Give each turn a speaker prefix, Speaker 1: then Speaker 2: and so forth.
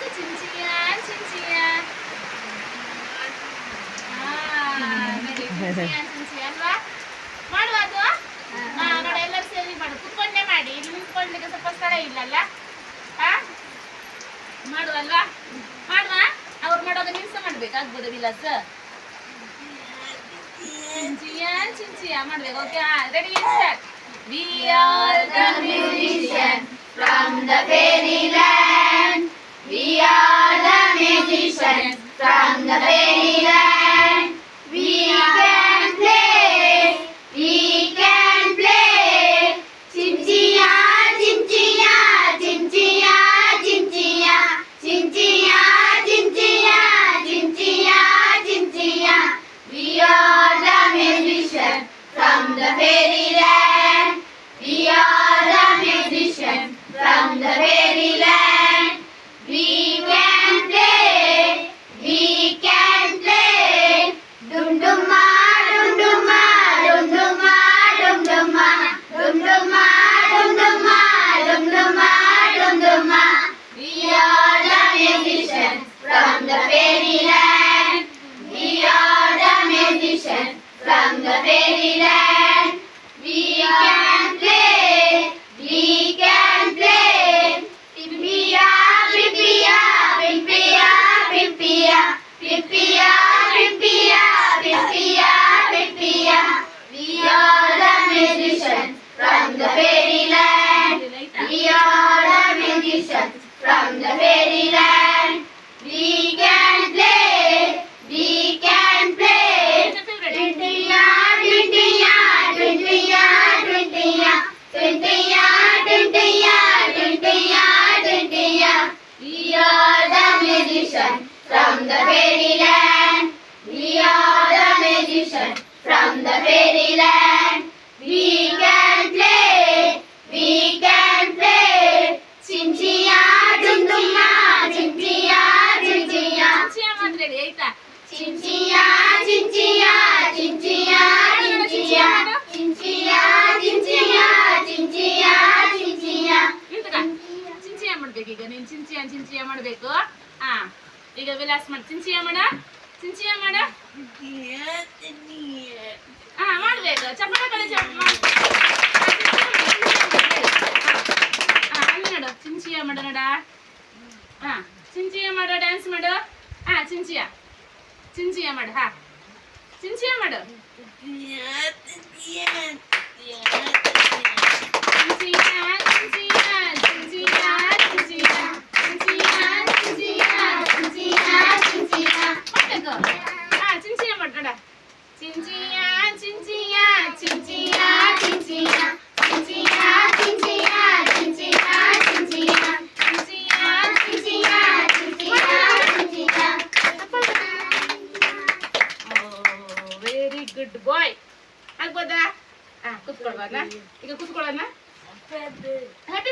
Speaker 1: ಚಿಂಚಿಯ ಚಿಂಚಿಯ ಚಿಂಚಿಯ ಅಲ್ವಾ ಮಾಡುವ ಅದು ನೋಡಿ ಎಲ್ಲರೂ ಸೇರಿ ಮಾಡು ಕುತ್ಕೊಂಡೇ ಮಾಡಿ ಇಲ್ಲಿ ನಿಂತ್ಕೊಳ್ಳಿಕ್ಕೆ ಸ್ವಲ್ಪ ಸ್ಥಳ ಇಲ್ಲಲ್ಲ ಮಾಡುವಲ್ವಾ ಮಾಡುವ ಅವ್ರು ಮಾಡುವಾಗ ನಿಲ್ಸ ಮಾಡ್ಬೇಕಾಗ್ಬೋದು ವಿಲಾಸ ಚಿಂಚಿಯ ಚಿಂಚಿಯ ಮಾಡ್ಬೇಕು okay ready start We are the musicians from the fairyland. We are the musicians from the fairyland. We can play, we can play. Chinchiya, chinchiya, chinchiya, chinchiya, chinchiya, chinchiya, chinchiya, chinchiya. We are the musicians from the fairyland. We are the musicians from the fairyland. We can play, we can play. Dum duma, dum duma, dum duma, dum duma, dum duma, dum duma, dum duma, dum duma. We are the musicians from the fairyland. We are the musicians from the fairyland. We can play, we can play. Pippiya, pippiya, pippiya, pippiya, pippiya, pippiya, pippiya, pippiya. We are the musicians from the fairyland. We are the musicians from the fairyland. We can play, we can play. Twintiya, twintiya, twintiya, twintiya, twintiya, twintiya, twintiya, twintiya. We are the musicians from the fairyland. We are the musicians from the fairyland. We can play, we can play. Chinchiya, chinchiya, chinchiya, chinchiya. Chinchiya ಮಾತ್ರೆಡಿ ಆಯ್ತಾ Chinchiya, chinchiya, chinchiya, chinchiya, chinchiya, chinchiya, chinchiya, chinchiya. ಚಿಂಚಿಯ ಮಾಡ್ಬೇಕು ಈಗ ನೀನು ಚಿಂಚಿಯ ಚಿಂಚಿಯ ಮಾಡಬೇಕು ಈಗ ವಿಲಾಸ್ ಮಾಡಿ ಚಿಂಚಿಯ ಮಾಡ ಚಿಂಚಿಯ ಮಾಡ ಮಾಡ್ಬೇಕು ಚಪ್ಪಳ ಕಡೆ ಅಲ್ಲಿ ನೋಡು ಚಿಂಚಿಯ ಮಾಡು ನೋಡ ಚಿಂಚಿಯ ಮಾಡು ಡ್ಯಾನ್ಸ್ ಮಾಡು ಚಿಂಚಿಯ ಚಿಂಚಿಯ ಮಾಡು ಚಿಂಚಿಯ ಮಾಡು ಚಿಂಚಿಯ ಮಾಡ್ಬೇಡ ಚಿಂಚಿಯ ಚಿಂಚಿಯ ಚಿಂಚಿಯ ಚಿಂಚಿಯ ಚಿಂಚಿಯ ಚಿಂಚಿಯ ಚಿಂಚಿಯ ಚಿಂಚಿಯ ಚಿಂಚಿಯ ಚಿಂಚಿಯ ಚಿಂಚಿಯ ವೆರಿ ಗುಡ್ ಬಾಯ್ ಆಗ್ಬೋದಾ ಕೂತ್ಕೊಳ್ಬೋದಾ ಈಗ ಕೂತ್ಕೊಳ್ಳೋಣ